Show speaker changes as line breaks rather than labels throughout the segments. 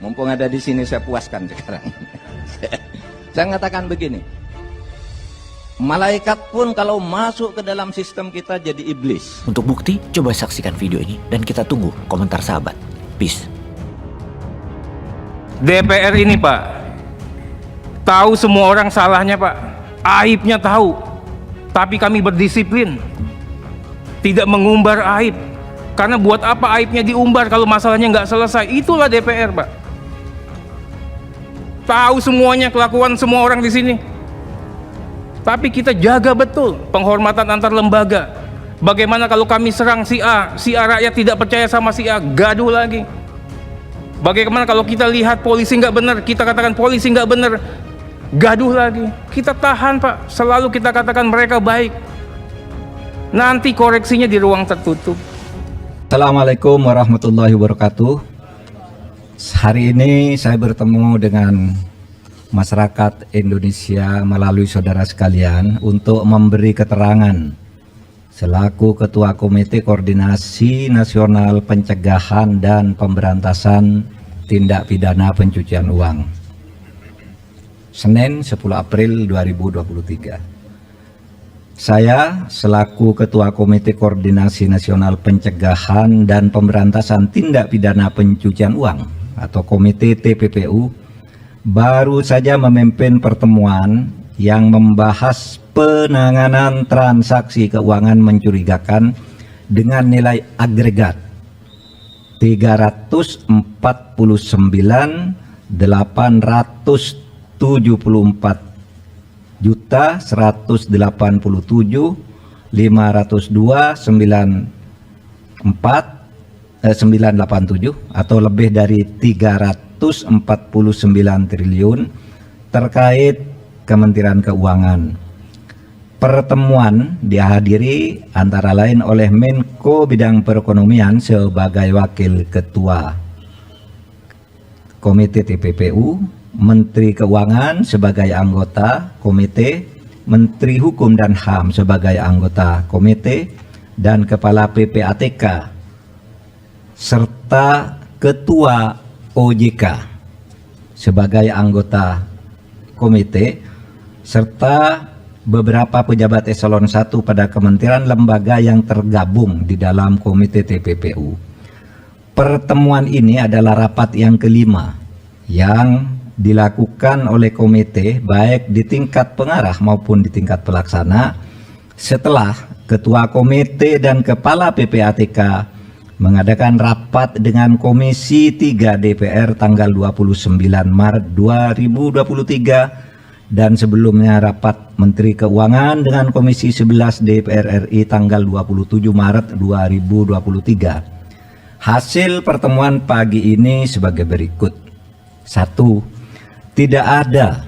Mumpung ada di sini saya puaskan sekarang. Saya katakan begini, malaikat pun kalau masuk ke dalam sistem kita jadi iblis.
Untuk bukti, coba saksikan video ini dan kita tunggu komentar sahabat. Peace.
DPR ini Pak, tahu semua orang salahnya Pak, aibnya tahu, tapi kami berdisiplin, tidak mengumbar aib. Karena buat apa aibnya diumbar kalau masalahnya nggak selesai? Itulah DPR Pak. Tahu semuanya kelakuan semua orang di sini, tapi kita jaga betul penghormatan antar lembaga. Bagaimana kalau kami serang si A rakyat tidak percaya sama si A, gaduh lagi. Bagaimana kalau kita lihat polisi nggak benar, kita katakan polisi nggak benar, gaduh lagi. Kita tahan Pak, selalu kita katakan mereka baik. Nanti koreksinya di ruang tertutup.
Assalamualaikum warahmatullahi wabarakatuh. Hari ini saya bertemu dengan masyarakat Indonesia melalui saudara sekalian untuk memberi keterangan selaku Ketua Komite Koordinasi Nasional Pencegahan dan Pemberantasan Tindak Pidana Pencucian Uang. Senin 10 April 2023. Saya selaku Ketua Komite Koordinasi Nasional Pencegahan dan Pemberantasan Tindak Pidana Pencucian Uang atau Komite TPPU baru saja memimpin pertemuan yang membahas penanganan transaksi keuangan mencurigakan dengan nilai agregat 349.887.502.987 atau lebih dari 349 triliun terkait Kementerian Keuangan. Pertemuan dihadiri antara lain oleh Menko Bidang Perekonomian sebagai Wakil Ketua Komite TPPU, Menteri Keuangan sebagai anggota komite, Menteri Hukum dan HAM sebagai anggota komite, dan Kepala PPATK serta Ketua OJK sebagai anggota komite, serta beberapa pejabat eselon 1 pada kementerian lembaga yang tergabung di dalam komite TPPU. Pertemuan ini adalah rapat yang kelima yang dilakukan oleh komite baik di tingkat pengarah maupun di tingkat pelaksana setelah Ketua Komite dan Kepala PPATK mengadakan rapat dengan Komisi 3 DPR tanggal 29 Maret 2023 dan sebelumnya rapat Menteri Keuangan dengan Komisi 11 DPR RI tanggal 27 Maret 2023. Hasil pertemuan pagi ini sebagai berikut. 1. Tidak ada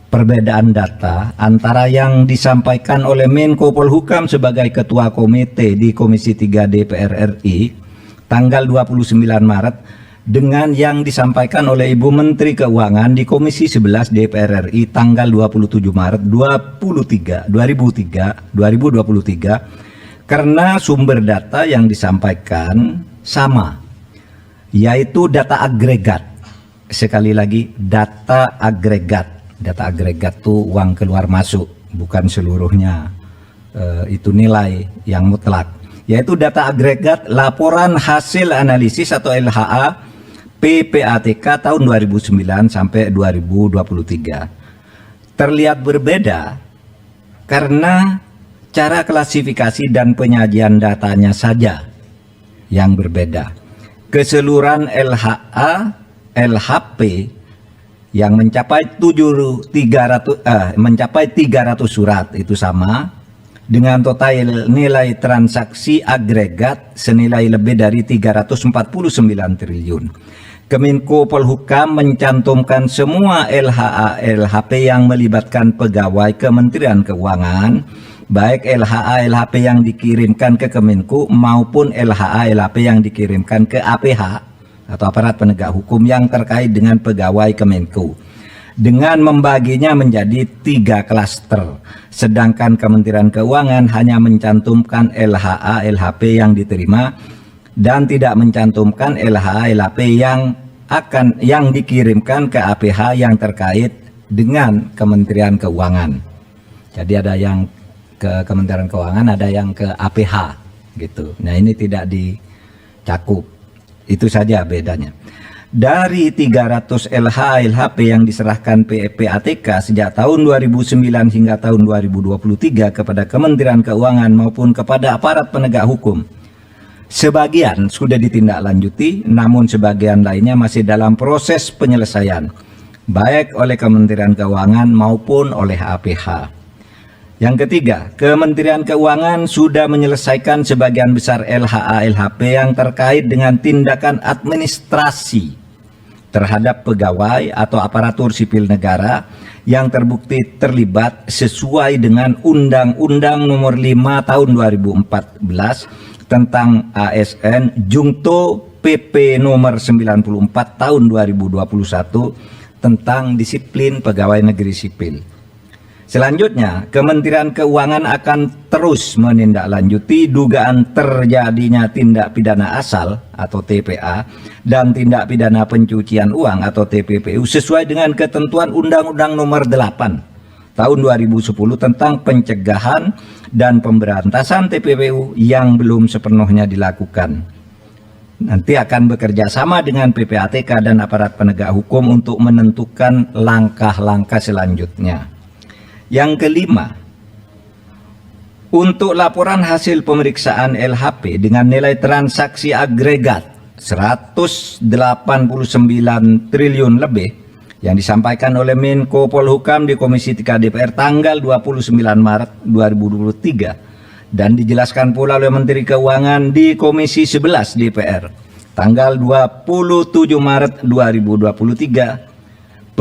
perbedaan data antara yang disampaikan oleh Menko Polhukam sebagai Ketua Komite di Komisi 3 DPR RI tanggal 29 Maret dengan yang disampaikan oleh Ibu Menteri Keuangan di Komisi 11 DPR RI tanggal 27 Maret 2023 karena sumber data yang disampaikan sama, yaitu data agregat. Sekali lagi, data agregat. Data agregat itu uang keluar masuk, bukan seluruhnya itu nilai yang mutlak, yaitu data agregat laporan hasil analisis atau LHA PPATK tahun 2009 sampai 2023. Terlihat berbeda karena cara klasifikasi dan penyajian datanya saja yang berbeda. Keseluruhan LHA, LHP yang mencapai 300 surat itu sama dengan total nilai transaksi agregat senilai lebih dari 349 triliun. Kemenko Polhukam mencantumkan semua LHA LHP yang melibatkan pegawai Kementerian Keuangan, baik LHA LHP yang dikirimkan ke Kemenko maupun LHA LHP yang dikirimkan ke APH atau aparat penegak hukum yang terkait dengan pegawai Kemenko, dengan membaginya menjadi 3 klaster, sedangkan Kementerian Keuangan hanya mencantumkan LHA LHP yang diterima dan tidak mencantumkan LHA LHP yang yang dikirimkan ke APH yang terkait dengan Kementerian Keuangan. Jadi ada yang ke Kementerian Keuangan, ada yang ke APH gitu. Nah, ini tidak dicakup. Itu saja bedanya. Dari 300 LH-LHP yang diserahkan PPATK sejak tahun 2009 hingga tahun 2023 kepada Kementerian Keuangan maupun kepada aparat penegak hukum, sebagian sudah ditindaklanjuti, namun sebagian lainnya masih dalam proses penyelesaian, baik oleh Kementerian Keuangan maupun oleh APH. Yang ketiga, Kementerian Keuangan sudah menyelesaikan sebagian besar LHA-LHP yang terkait dengan tindakan administrasi terhadap pegawai atau aparatur sipil negara yang terbukti terlibat sesuai dengan Undang-Undang Nomor 5 Tahun 2014 tentang ASN Jungto PP Nomor 94 Tahun 2021 tentang disiplin pegawai negeri sipil. Selanjutnya, Kementerian Keuangan akan terus menindaklanjuti dugaan terjadinya tindak pidana asal atau TPA dan tindak pidana pencucian uang atau TPPU sesuai dengan ketentuan Undang-Undang Nomor 8 Tahun 2010 tentang pencegahan dan pemberantasan TPPU yang belum sepenuhnya dilakukan. Nanti akan bekerja sama dengan PPATK dan aparat penegak hukum untuk menentukan langkah-langkah selanjutnya. Yang kelima, untuk laporan hasil pemeriksaan LHP dengan nilai transaksi agregat 189 triliun lebih yang disampaikan oleh Menko Polhukam di Komisi 3 DPR tanggal 29 Maret 2023 dan dijelaskan pula oleh Menteri Keuangan di Komisi 11 DPR tanggal 27 Maret 2023,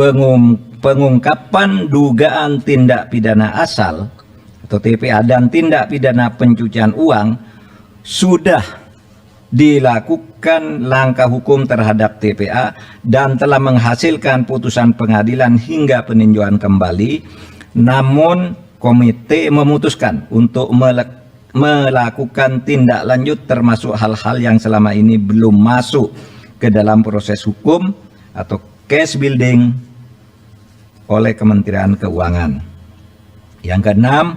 pengungkapan dugaan tindak pidana asal atau TPA dan tindak pidana pencucian uang sudah dilakukan langkah hukum terhadap TPA dan telah menghasilkan putusan pengadilan hingga peninjauan kembali. Namun komite memutuskan untuk melakukan tindak lanjut termasuk hal-hal yang selama ini belum masuk ke dalam proses hukum atau case building oleh Kementerian Keuangan. Yang keenam,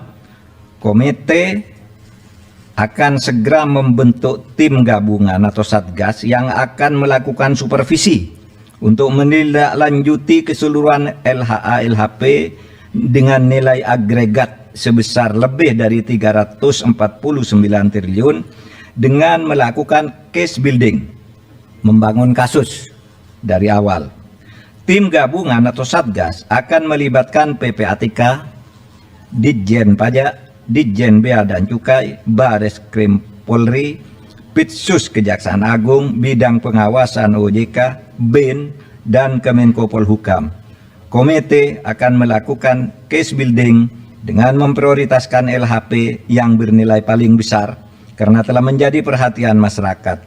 komite akan segera membentuk tim gabungan atau satgas yang akan melakukan supervisi untuk menindaklanjuti keseluruhan LHA-LHP dengan nilai agregat sebesar lebih dari 349 triliun dengan melakukan case building, membangun kasus dari awal. Tim gabungan atau satgas akan melibatkan PPATK, Ditjen Pajak, Ditjen Bea dan Cukai, Baris Krim Polri, Pitsus Kejaksaan Agung, Bidang Pengawasan OJK, BIN, dan Kemenko Polhukam. Komite akan melakukan case building dengan memprioritaskan LHP yang bernilai paling besar karena telah menjadi perhatian masyarakat,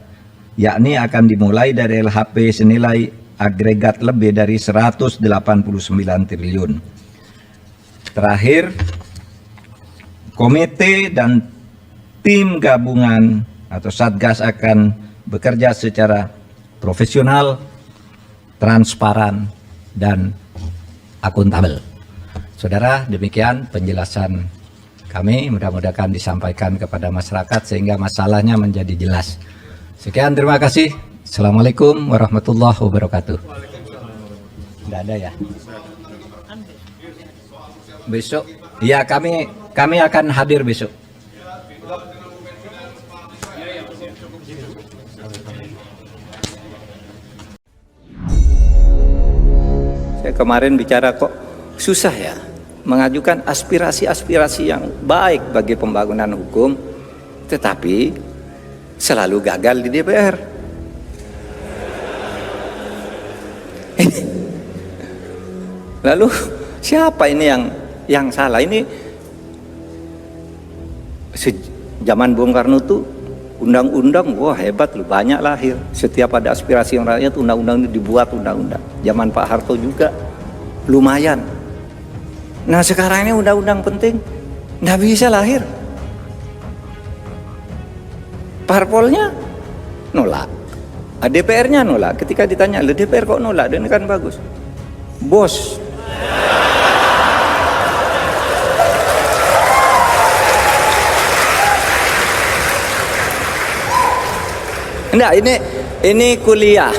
yakni akan dimulai dari LHP senilai agregat lebih dari 189 triliun. Terakhir, komite dan tim gabungan atau satgas akan bekerja secara profesional, transparan, dan akuntabel. Saudara, demikian penjelasan kami, mudah-mudahan disampaikan kepada masyarakat sehingga masalahnya menjadi jelas. Sekian, terima kasih. Assalamualaikum warahmatullahi wabarakatuh. Tidak ada ya? Besok, ya kami akan hadir besok. Saya kemarin bicara kok susah ya mengajukan aspirasi-aspirasi yang baik bagi pembangunan hukum, tetapi selalu gagal di DPR. Lalu siapa ini yang salah? Ini zaman Bung Karno tuh undang-undang, wah hebat loh, banyak lahir. Setiap ada aspirasi yang rakyat, undang-undang ini dibuat undang-undang. Zaman Pak Harto juga lumayan. Nah sekarang ini undang-undang penting, nggak bisa lahir. Parpolnya nolak,
DPR-nya nolak. Ketika ditanya, DPR kok nolak? Dan kan bagus. Bos. Enggak, ini kuliah.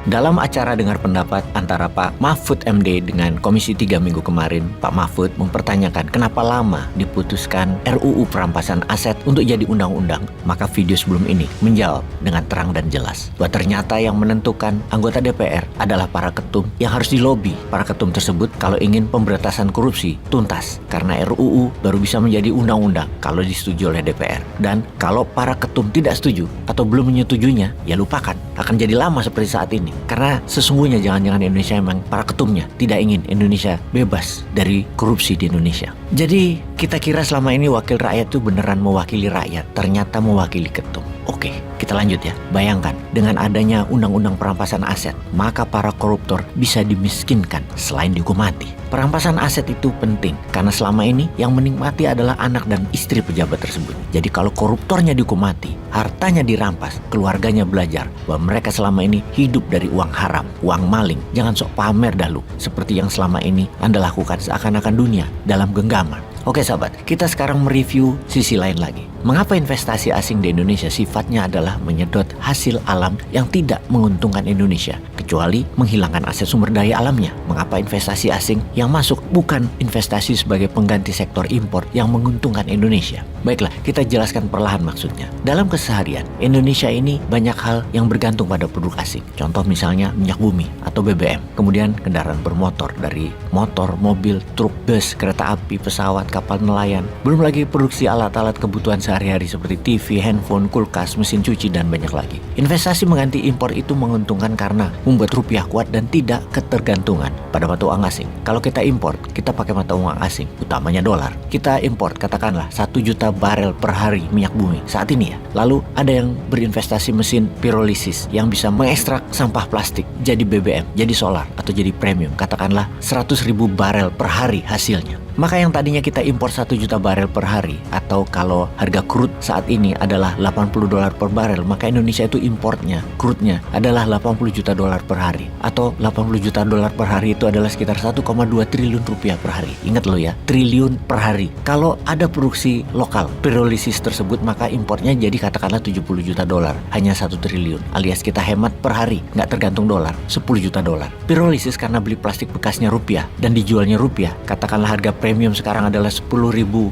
Dalam acara dengar pendapat antara Pak Mahfud MD dengan Komisi 3 minggu kemarin, Pak Mahfud mempertanyakan kenapa lama diputuskan RUU perampasan aset untuk jadi undang-undang. Maka video sebelum ini menjawab dengan terang dan jelas bahwa ternyata yang menentukan anggota DPR adalah para ketum yang harus dilobi para ketum tersebut kalau ingin pemberantasan korupsi tuntas. Karena RUU baru bisa menjadi undang-undang kalau disetujui oleh DPR. Dan kalau para ketum tidak setuju atau belum menyetujuinya, ya lupakan. Akan jadi lama seperti saat ini. Karena sesungguhnya jangan-jangan Indonesia memang para ketumnya tidak ingin Indonesia bebas dari korupsi di Indonesia. Jadi kita kira selama ini wakil rakyat itu beneran mewakili rakyat, ternyata mewakili ketum. Oke, kita lanjut ya. Bayangkan dengan adanya undang-undang perampasan aset, maka para koruptor bisa dimiskinkan selain dihukum mati. Perampasan aset itu penting karena selama ini yang menikmati adalah anak dan istri pejabat tersebut. Jadi kalau koruptornya dihukum mati, hartanya dirampas, keluarganya belajar bahwa mereka selama ini hidup dari uang haram, uang maling. Jangan sok pamer dahulu seperti yang selama ini Anda lakukan seakan-akan dunia dalam genggaman. Oke sahabat, kita sekarang mereview sisi lain lagi. Mengapa investasi asing di Indonesia sifatnya adalah menyedot hasil alam yang tidak menguntungkan Indonesia, kecuali menghilangkan aset sumber daya alamnya? Mengapa investasi asing yang masuk bukan investasi sebagai pengganti sektor impor yang menguntungkan Indonesia? Baiklah, kita jelaskan perlahan maksudnya. Dalam keseharian, Indonesia ini banyak hal yang bergantung pada produk asing. Contoh misalnya minyak bumi atau BBM. Kemudian kendaraan bermotor dari motor, mobil, truk, bus, kereta api, pesawat, kapal nelayan. Belum lagi produksi alat-alat kebutuhan sehari-hari seperti TV, handphone, kulkas, mesin cuci, dan banyak lagi. Investasi mengganti impor itu menguntungkan karena membuat rupiah kuat dan tidak ketergantungan pada mata uang asing. Kalau kita impor, kita pakai mata uang asing, utamanya dolar. Kita impor katakanlah 1 juta barel per hari minyak bumi saat ini ya. Lalu ada yang berinvestasi mesin pirolisis yang bisa mengekstrak sampah plastik jadi BBM, jadi solar, atau jadi premium. Katakanlah 100.000 barel per hari hasilnya. Maka yang tadinya kita impor 1 juta barel per hari, atau kalau harga crude saat ini adalah $80 per barel, maka Indonesia itu importnya, crude-nya adalah 80 juta dolar per hari. Atau 80 juta dolar per hari itu adalah sekitar 1,2 triliun rupiah per hari. Ingat lo ya, triliun per hari. Kalau ada produksi lokal pirolisis tersebut, maka importnya jadi katakanlah 70 juta dolar, hanya 1 triliun. Alias kita hemat per hari, nggak tergantung dolar, 10 juta dolar. Pirolisis karena beli plastik bekasnya rupiah dan dijualnya rupiah, katakanlah harga premium sekarang adalah 10.000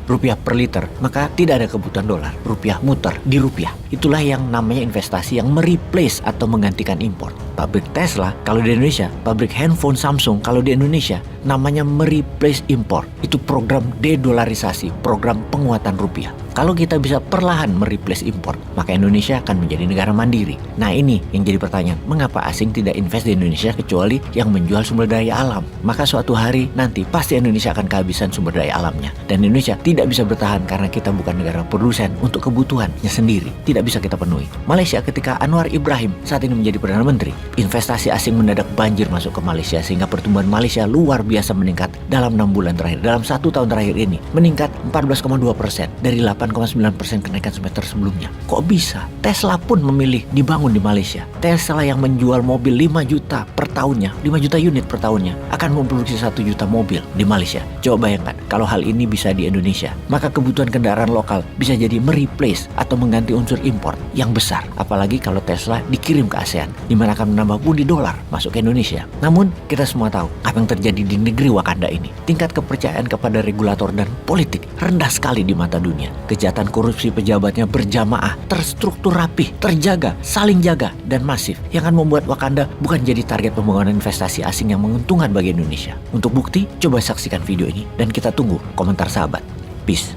rupiah per liter, maka tidak ada kebutuhan dolar, rupiah muter di rupiah. Itulah yang namanya investasi yang mereplace atau menggantikan impor. Pabrik Tesla kalau di Indonesia, pabrik handphone Samsung kalau di Indonesia, namanya mereplace impor. Itu program dedolarisasi, program penguatan rupiah. Kalau kita bisa perlahan mereplace impor, maka Indonesia akan menjadi negara mandiri. Nah ini yang jadi pertanyaan, mengapa asing tidak invest di Indonesia kecuali yang menjual sumber daya alam? Maka suatu hari nanti pasti Indonesia akan kehabisan sumber daya alamnya. Dan Indonesia tidak bisa bertahan karena kita bukan negara produsen untuk kebutuhannya sendiri. Tidak bisa kita penuhi. Malaysia ketika Anwar Ibrahim saat ini menjadi Perdana Menteri, investasi asing mendadak banjir masuk ke Malaysia sehingga pertumbuhan Malaysia luar biasa meningkat dalam 6 bulan terakhir. Dalam 1 tahun terakhir ini meningkat 14,2% dari 8,9% kenaikan semester sebelumnya. Kok bisa? Tesla pun memilih dibangun di Malaysia. Tesla yang menjual mobil 5 juta per tahunnya, 5 juta unit per tahunnya, akan memproduksi 1 juta mobil di Malaysia. Coba bayangkan, kalau hal ini bisa di Indonesia, maka kebutuhan kendaraan lokal bisa jadi mereplace atau mengganti unsur impor yang besar. Apalagi kalau Tesla dikirim ke ASEAN, di mana akan menambah pundi dolar masuk ke Indonesia. Namun, kita semua tahu apa yang terjadi di negeri Wakanda ini. Tingkat kepercayaan kepada regulator dan politik rendah sekali di mata dunia. Kejahatan korupsi pejabatnya berjamaah, terstruktur rapih, terjaga, saling jaga, dan masif. Yang akan membuat Wakanda bukan jadi target pembangunan investasi asing yang menguntungkan bagi Indonesia. Untuk bukti, coba saksikan video ini dan kita tunggu komentar sahabat. Peace.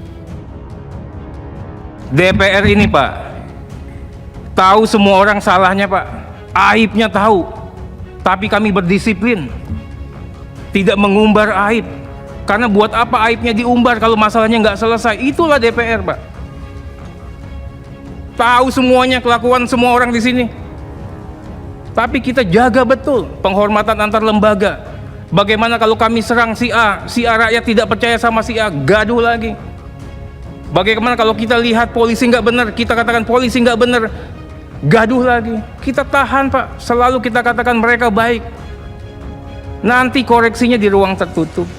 DPR ini Pak, tahu semua orang salahnya Pak, aibnya tahu, tapi kami berdisiplin, tidak mengumbar aib. Karena buat apa aibnya diumbar kalau masalahnya nggak selesai? Itulah DPR, Pak. Tahu semuanya kelakuan semua orang di sini. Tapi kita jaga betul penghormatan antar lembaga. Bagaimana kalau kami serang si A rakyat tidak percaya sama si A, gaduh lagi. Bagaimana kalau kita lihat polisi nggak benar, kita katakan polisi nggak benar, gaduh lagi. Kita tahan Pak, selalu kita katakan mereka baik. Nanti koreksinya di ruang tertutup.